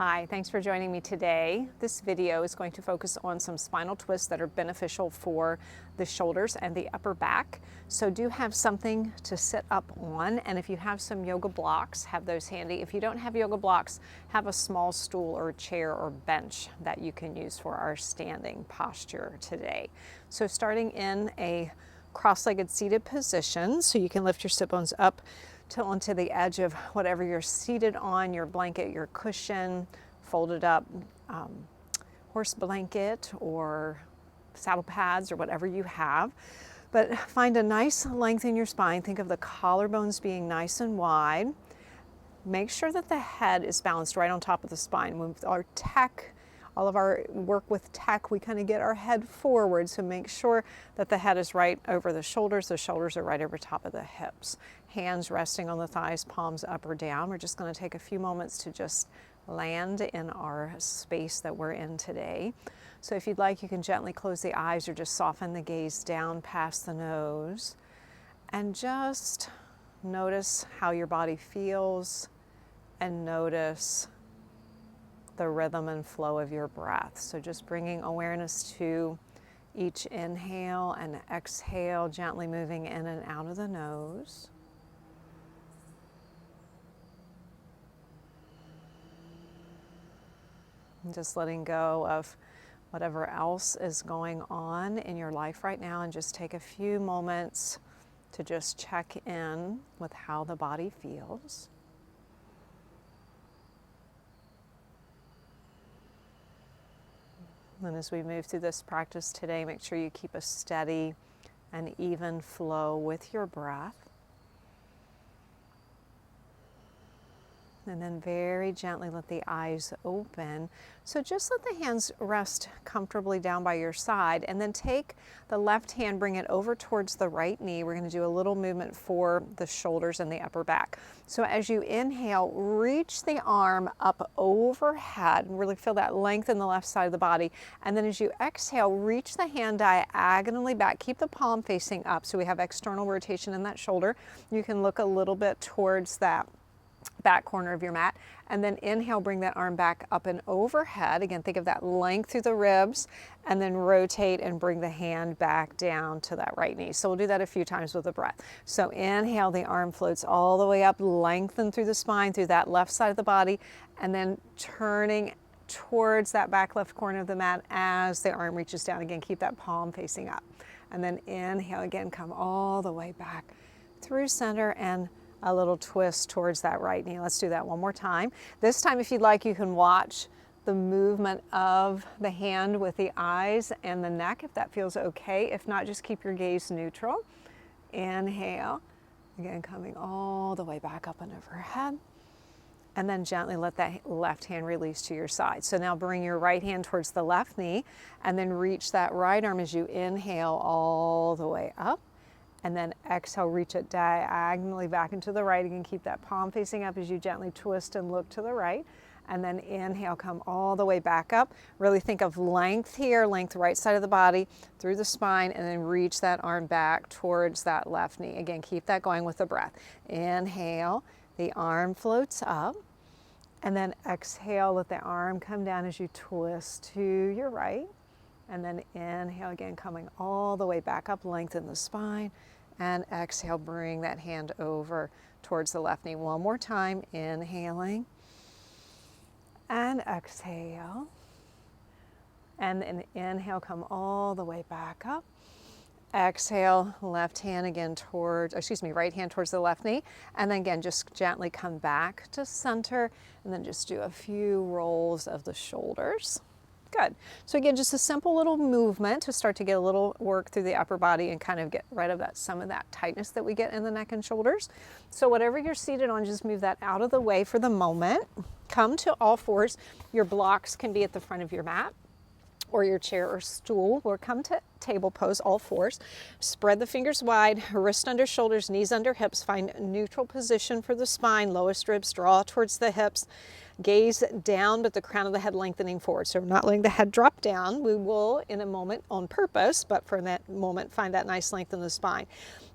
Hi, thanks for joining me today. This video is going to focus on some spinal twists that are beneficial for the shoulders and the upper back. So do have something to sit up on, and if you have some yoga blocks, have those handy. If you don't have yoga blocks, have a small stool or chair or bench that you can use for our standing posture today. So starting in a cross-legged seated position, so you can lift your sit bones up onto the edge of whatever you're seated on, your blanket, your cushion, folded up horse blanket or saddle pads or whatever you have. But find a nice length in your spine. Think of the collarbones being nice and wide. Make sure that the head is balanced right on top of the spine. With our tech, all of our work with tech, we kind of get our head forward, so make sure that the head is right over the shoulders are right over top of the hips. Hands resting on the thighs, palms up or down. We're just going to take a few moments to just land in our space that we're in today. So if you'd like, you can gently close the eyes or just soften the gaze down past the nose and just notice how your body feels and notice the rhythm and flow of your breath. So just bringing awareness to each inhale and exhale, gently moving in and out of the nose. And just letting go of whatever else is going on in your life right now, and just take a few moments to just check in with how the body feels. And as we move through this practice today, make sure you keep a steady and even flow with your breath. And then very gently let the eyes open. So just let the hands rest comfortably down by your side, and then take the left hand, bring it over towards the right knee. We're going to do a little movement for the shoulders and the upper back. So as you inhale, reach the arm up overhead and really feel that length in the left side of the body. And then as you exhale, reach the hand diagonally back. Keep the palm facing up so we have external rotation in that shoulder. You can look a little bit towards that back corner of your mat, and then inhale, bring that arm back up and overhead. Again, think of that length through the ribs, and then rotate and bring the hand back down to that right knee. So we'll do that a few times with the breath. So inhale, the arm floats all the way up, lengthen through the spine, through that left side of the body, and then turning towards that back left corner of the mat as the arm reaches down. Again, keep that palm facing up. And then inhale again, come all the way back through center and a little twist towards that right knee. Let's do that one more time. This time, if you'd like, you can watch the movement of the hand with the eyes and the neck, if that feels okay. If not, just keep your gaze neutral. Inhale, again, coming all the way back up and overhead. And then gently let that left hand release to your side. So now bring your right hand towards the left knee, and then reach that right arm as you inhale all the way up. And then exhale, reach it diagonally back into the right. Again, keep that palm facing up as you gently twist and look to the right. And then inhale, come all the way back up. Really think of length here, length right side of the body through the spine, and then reach that arm back towards that left knee. Again, keep that going with the breath. Inhale, the arm floats up. And then exhale, let the arm come down as you twist to your right. And then inhale again, coming all the way back up, lengthen the spine. And exhale, bring that hand over towards the left knee. One more time, inhaling. And exhale. And then inhale, come all the way back up. Exhale, left hand again towards, right hand towards the left knee. And then again, just gently come back to center. And then just do a few rolls of the shoulders. Good. So again, just a simple little movement to start to get a little work through the upper body and kind of get rid of some of that tightness that we get in the neck and shoulders. So whatever you're seated on, just move that out of the way for the moment. Come to all fours. Your blocks can be at the front of your mat or your chair or stool, or come to table pose, all fours. Spread the fingers wide, wrist under shoulders, knees under hips. Find a neutral position for the spine, lowest ribs draw towards the hips. Gaze down, but the crown of the head lengthening forward. So we're not letting the head drop down. We will in a moment on purpose, but for that moment, find that nice length in the spine.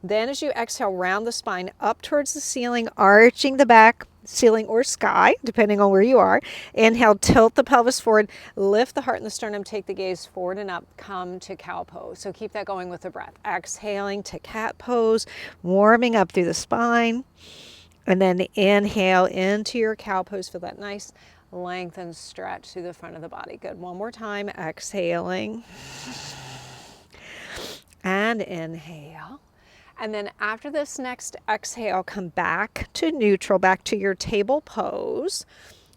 Then as you exhale, round the spine up towards the ceiling, arching the back, ceiling or sky, depending on where you are. Inhale, tilt the pelvis forward, lift the heart and the sternum, take the gaze forward and up, come to cow pose. So keep that going with the breath. Exhaling to cat pose, warming up through the spine. And then inhale into your cow pose. Feel that nice length and stretch through the front of the body. Good. One more time. Exhaling. And inhale. And then after this next exhale, come back to neutral, back to your table pose.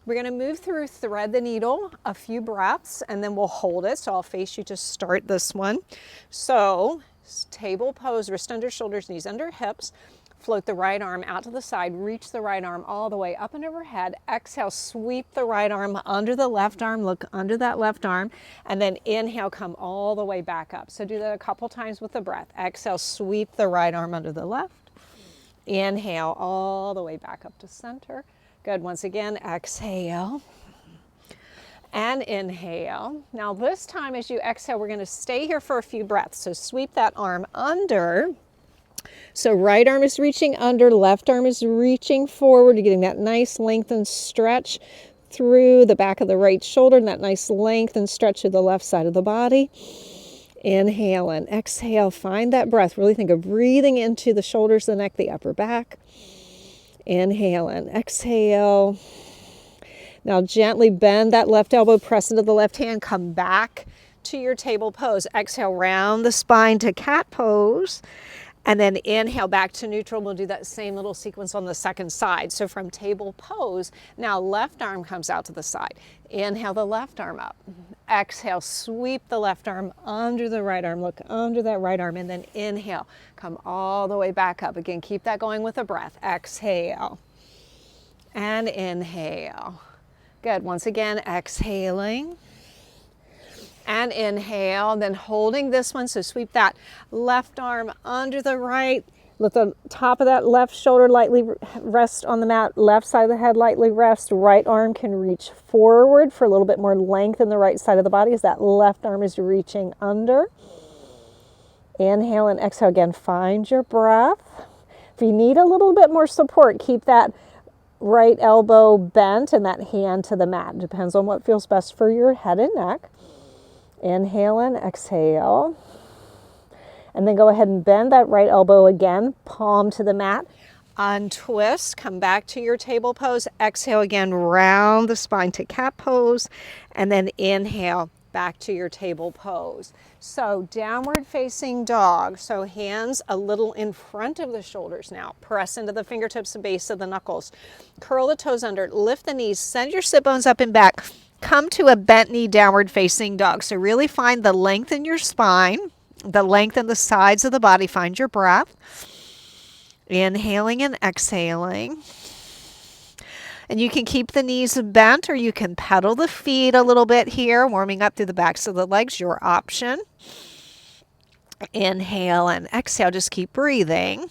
We're going to move through thread the needle a few breaths, and then we'll hold it. So I'll face you to start this one. So table pose, wrist under shoulders, knees under hips. Float the right arm out to the side, reach the right arm all the way up and overhead. Exhale, sweep the right arm under the left arm, look under that left arm, and then inhale, come all the way back up. So do that a couple times with the breath. Exhale, sweep the right arm under the left. Inhale, all the way back up to center. Good. Once again, exhale and inhale. Now this time as you exhale, we're going to stay here for a few breaths. So sweep that arm under. So right arm is reaching under, left arm is reaching forward. You're getting that nice length and stretch through the back of the right shoulder and that nice length and stretch to the left side of the body. Inhale and exhale. Find that breath. Really think of breathing into the shoulders, the neck, the upper back. Inhale and exhale. Now gently bend that left elbow, press into the left hand, come back to your table pose. Exhale, round the spine to cat pose. And then inhale back to neutral. We'll do that same little sequence on the second side. So from table pose, now left arm comes out to the side. Inhale the left arm up. Exhale, sweep the left arm under the right arm. Look under that right arm. And then inhale, come all the way back up. Again, keep that going with a breath. Exhale and inhale. Good. Once again, exhaling. And inhale, then holding this one. So sweep that left arm under the right. Let the top of that left shoulder lightly rest on the mat. Left side of the head lightly rest. Right arm can reach forward for a little bit more length in the right side of the body as that left arm is reaching under. Inhale and exhale again. Find your breath. If you need a little bit more support, keep that right elbow bent and that hand to the mat. Depends on what feels best for your head and neck. Inhale and exhale. And then go ahead and bend that right elbow again, palm to the mat. Untwist, come back to your table pose. Exhale again, round the spine to cat pose. And then inhale, back to your table pose. So downward facing dog. So hands a little in front of the shoulders now. Press into the fingertips, the base of the knuckles. Curl the toes under, lift the knees, send your sit bones up and back. Come to a bent knee downward facing dog. So really find the length in your spine, the length in the sides of the body. Find your breath. Inhaling and exhaling. And you can keep the knees bent or you can pedal the feet a little bit here, warming up through the backs of the legs, your option. Inhale and exhale, just keep breathing.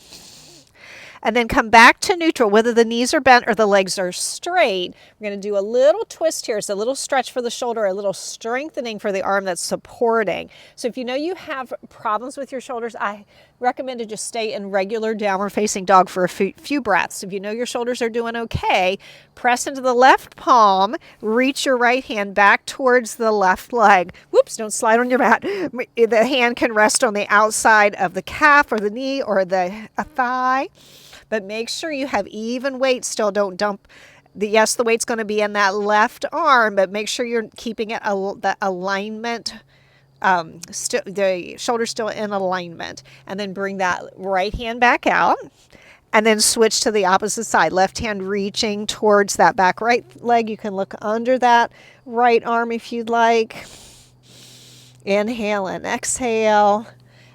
And then come back to neutral, whether the knees are bent or the legs are straight. We're going to do a little twist here. It's a little stretch for the shoulder, a little strengthening for the arm that's supporting. So if you know you have problems with your shoulders, I recommend to just stay in regular downward facing dog for a few breaths. If you know your shoulders are doing okay, press into the left palm, reach your right hand back towards the left leg. Whoops, don't slide on your mat. The hand can rest on the outside of the calf or the knee or the thigh. But make sure you have even weight still. Don't dump. Yes, the weight's going to be in that left arm, but make sure you're keeping it the alignment, the shoulder's still in alignment. And then bring that right hand back out. And then switch to the opposite side. Left hand reaching towards that back right leg. You can look under that right arm if you'd like. Inhale and exhale.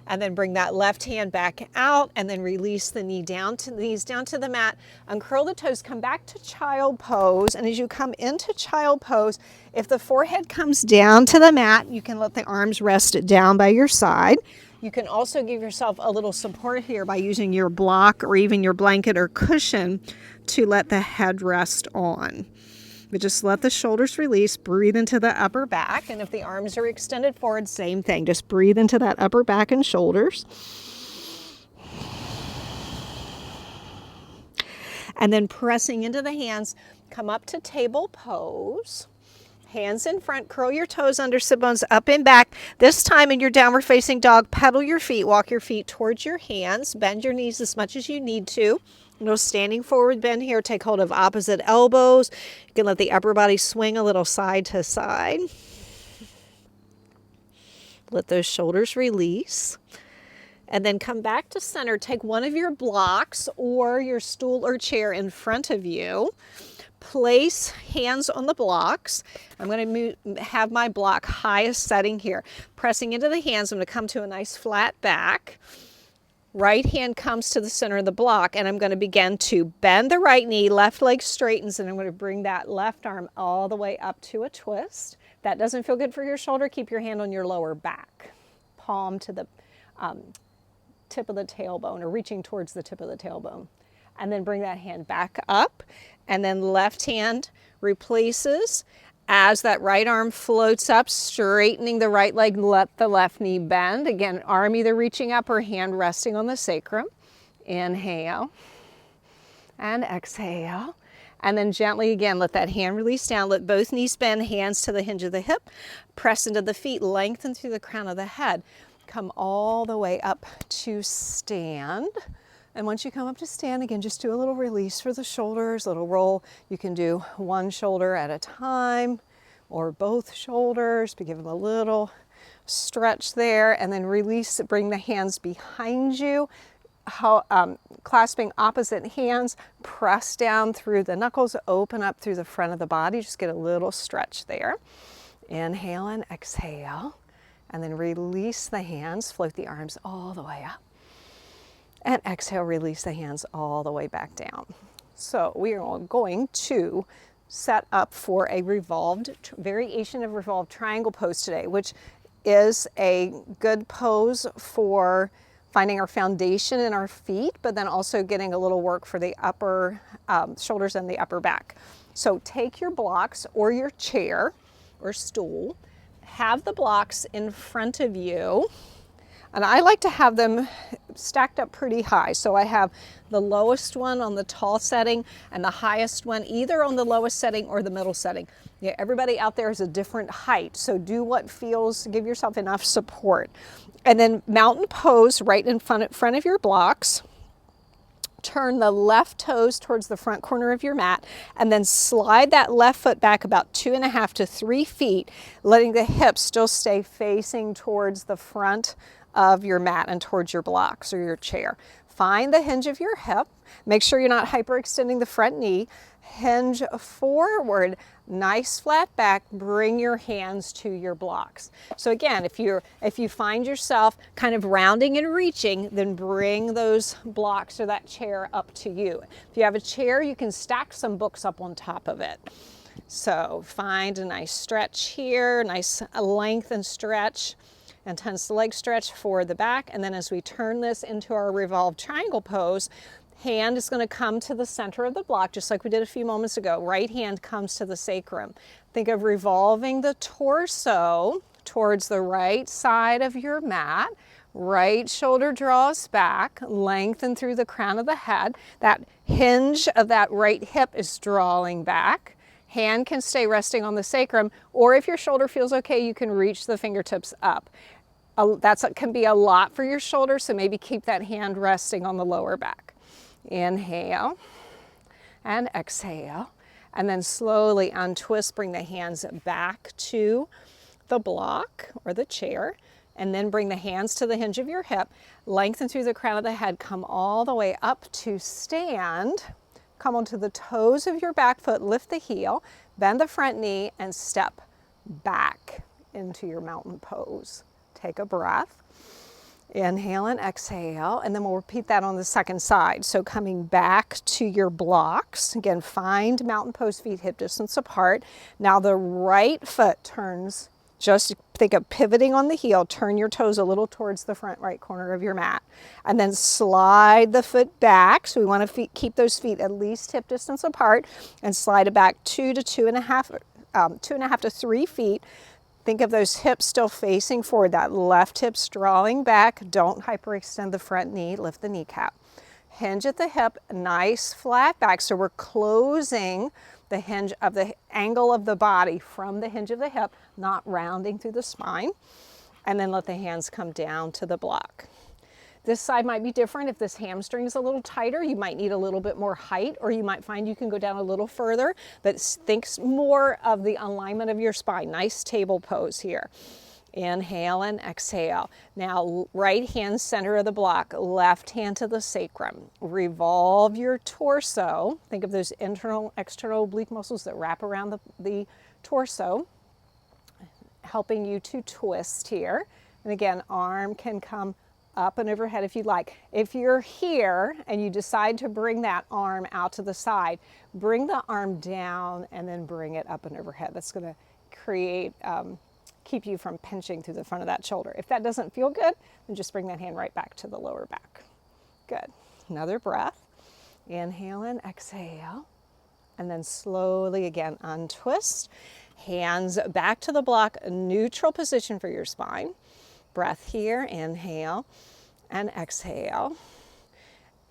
And then bring that left hand back out and then release the knees down to the mat. Uncurl the toes, come back to child pose. And as you come into child pose, if the forehead comes down to the mat, you can let the arms rest down by your side. You can also give yourself a little support here by using your block or even your blanket or cushion to let the head rest on. But just let the shoulders release, breathe into the upper back. And if the arms are extended forward, same thing. Just breathe into that upper back and shoulders. And then pressing into the hands, come up to table pose. Hands in front, curl your toes under, sit bones up and back. This time in your downward facing dog, pedal your feet, walk your feet towards your hands, bend your knees as much as you need to. No standing forward bend here. Take hold of opposite elbows. You can let the upper body swing a little side to side. Let those shoulders release. And then come back to center. Take one of your blocks or your stool or chair in front of you. Place hands on the blocks. I'm going to have my block highest setting here. Pressing into the hands, I'm going to come to a nice flat back. Right hand comes to the center of the block, and I'm going to begin to bend the right knee, left leg straightens, and I'm going to bring that left arm all the way up to a twist. If that doesn't feel good for your shoulder, keep your hand on your lower back. Palm to the tip of the tailbone, or reaching towards the tip of the tailbone. And then bring that hand back up, and then left hand replaces as that right arm floats up, straightening the right leg, let the left knee bend. Again, arm either reaching up or hand resting on the sacrum. Inhale and exhale. And then gently again, let that hand release down, let both knees bend, hands to the hinge of the hip, press into the feet, lengthen through the crown of the head. Come all the way up to stand. And once you come up to stand, again, just do a little release for the shoulders, a little roll. You can do one shoulder at a time or both shoulders, but give them a little stretch there, and then release, bring the hands behind you, clasping opposite hands, press down through the knuckles, open up through the front of the body, just get a little stretch there. Inhale and exhale, and then release the hands, float the arms all the way up. And exhale, release the hands all the way back down. So we are going to set up for a variation of revolved triangle pose today, which is a good pose for finding our foundation in our feet, but then also getting a little work for the upper shoulders and the upper back. So take your blocks or your chair or stool, have the blocks in front of you. And I like to have them stacked up pretty high. So I have the lowest one on the tall setting and the highest one either on the lowest setting or the middle setting. Yeah, everybody out there is a different height. So do what feels, give yourself enough support. And then mountain pose right in front of your blocks. Turn the left toes towards the front corner of your mat, and then slide that left foot back about 2.5 to 3 feet, letting the hips still stay facing towards the front of your mat and towards your blocks or your chair. Find the hinge of your hip. Make sure you're not hyperextending the front knee. Hinge forward, nice flat back, bring your hands to your blocks. So again, if you find yourself kind of rounding and reaching, then bring those blocks or that chair up to you. If you have a chair, you can stack some books up on top of it. So find a nice stretch here, nice length and stretch. And tense the leg stretch for the back. And then as we turn this into our revolved triangle pose, hand is going to come to the center of the block, just like we did a few moments ago. Right hand comes to the sacrum. Think of revolving the torso towards the right side of your mat. Right shoulder draws back, lengthen through the crown of the head. That hinge of that right hip is drawing back. Hand can stay resting on the sacrum, or if your shoulder feels okay, you can reach the fingertips up. That can be a lot for your shoulder, so maybe keep that hand resting on the lower back. Inhale and exhale, and then slowly untwist, bring the hands back to the block or the chair, and then bring the hands to the hinge of your hip, lengthen through the crown of the head, come all the way up to stand. Come onto the toes of your back foot, lift the heel, bend the front knee, and step back into your mountain pose. Take a breath. Inhale and exhale, and then we'll repeat that on the second side. So coming back to your blocks, again, find mountain pose, feet hip distance apart. Now the right foot turns, just think of pivoting on the heel, turn your toes a little towards the front right corner of your mat, and then slide the foot back. So we want to keep those feet at least hip distance apart, and slide it back 2.5 to 3 feet. Think of those hips still facing forward, that left hip's drawing back. Don't hyperextend the front knee, lift the kneecap. Hinge at the hip, nice flat back. So we're closing the hinge of the angle of the body from the hinge of the hip, not rounding through the spine. And then let the hands come down to the block. This side might be different. If this hamstring is a little tighter, you might need a little bit more height, or you might find you can go down a little further, but think more of the alignment of your spine. Nice table pose here. Inhale and exhale. Now, right hand center of the block, left hand to the sacrum. Revolve your torso. Think of those internal, external oblique muscles that wrap around the torso, helping you to twist here. And again, arm can come up and overhead if you like. If you're here and you decide to bring that arm out to the side, bring the arm down and then bring it up and overhead. That's going to create, keep you from pinching through the front of that shoulder. If that doesn't feel good, then just bring that hand right back to the lower back. Good. Another breath. Inhale and exhale. And then slowly again untwist. Hands back to the block, neutral position for your spine. Breath here, inhale and exhale.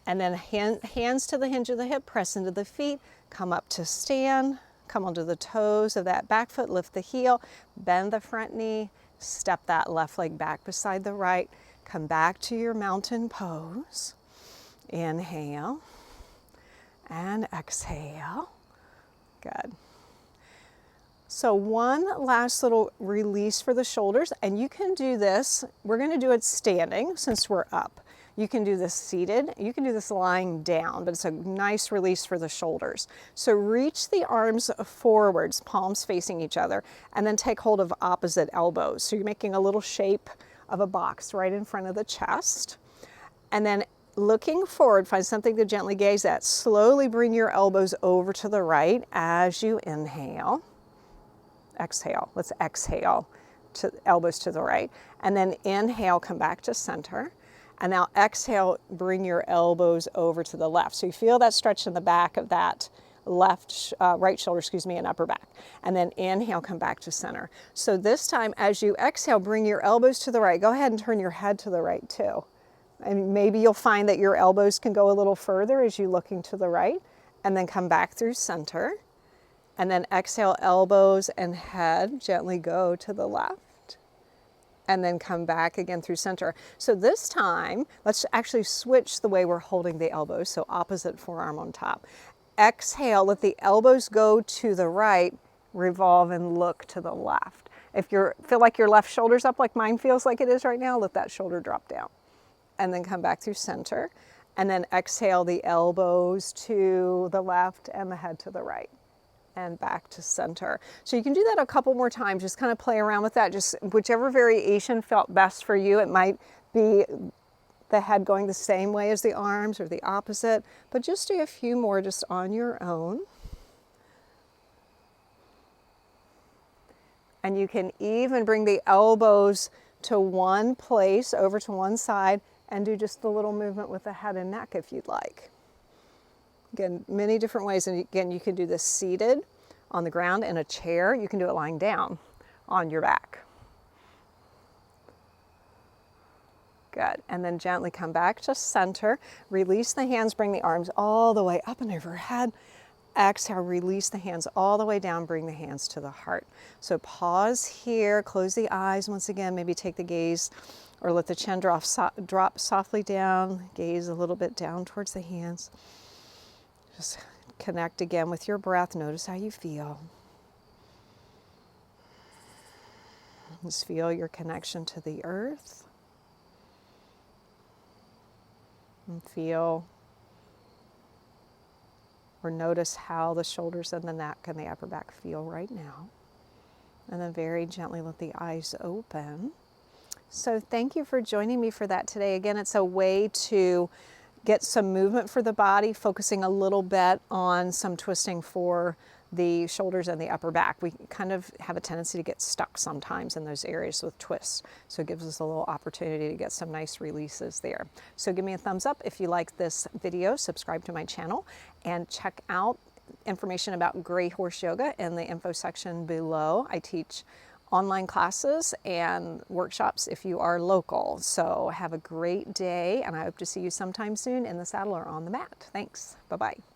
And then hands to the hinge of the hip, press into the feet, come up to stand, come onto the toes of that back foot, lift the heel, bend the front knee, step that left leg back beside the right, come back to your mountain pose. Inhale and exhale. Good. So one last little release for the shoulders, and you can do this, we're going to do it standing since we're up. You can do this seated, you can do this lying down, but it's a nice release for the shoulders. So reach the arms forwards, palms facing each other, and then take hold of opposite elbows. So you're making a little shape of a box right in front of the chest. And then looking forward, find something to gently gaze at. Slowly bring your elbows over to the right as you inhale. Exhale. Let's exhale to elbows to the right. And then inhale, come back to center. And now exhale, bring your elbows over to the left. So you feel that stretch in the back of that right shoulder, and upper back. And then inhale, come back to center. So this time, as you exhale, bring your elbows to the right. Go ahead and turn your head to the right too. And maybe you'll find that your elbows can go a little further as you're looking to the right. And then come back through center. And then exhale, elbows and head gently go to the left. And then come back again through center. So this time, let's actually switch the way we're holding the elbows. So opposite forearm on top. Exhale, let the elbows go to the right, revolve and look to the left. If you feel like your left shoulder's up like mine feels like it is right now, let that shoulder drop down. And then come back through center. And then exhale, the elbows to the left and the head to the right. And back to center. So you can do that a couple more times, just kind of play around with that, just whichever variation felt best for you. It might be the head going the same way as the arms or the opposite, but just do a few more just on your own. And you can even bring the elbows to one place, over to one side, and do just a little movement with the head and neck if you'd like. Again, many different ways. And again, you can do this seated on the ground in a chair. You can do it lying down on your back. Good. And then gently come back to center. Release the hands, bring the arms all the way up and overhead. Exhale, release the hands all the way down, bring the hands to the heart. So pause here, close the eyes once again, maybe take the gaze or let the chin drop softly down, gaze a little bit down towards the hands. Just connect again with your breath. Notice how you feel. Just feel your connection to the earth. And feel or notice how the shoulders and the neck and the upper back feel right now. And then very gently let the eyes open. So thank you for joining me for that today. Again, it's a way to get some movement for the body, focusing a little bit on some twisting for the shoulders and the upper back. We kind of have a tendency to get stuck sometimes in those areas with twists. So it gives us a little opportunity to get some nice releases there. So give me a thumbs up if you like this video, subscribe to my channel, and check out information about Grey Horse Yoga in the info section below. I teach online classes and workshops if you are local. So have a great day, and I hope to see you sometime soon in the saddle or on the mat. Thanks. Bye-bye.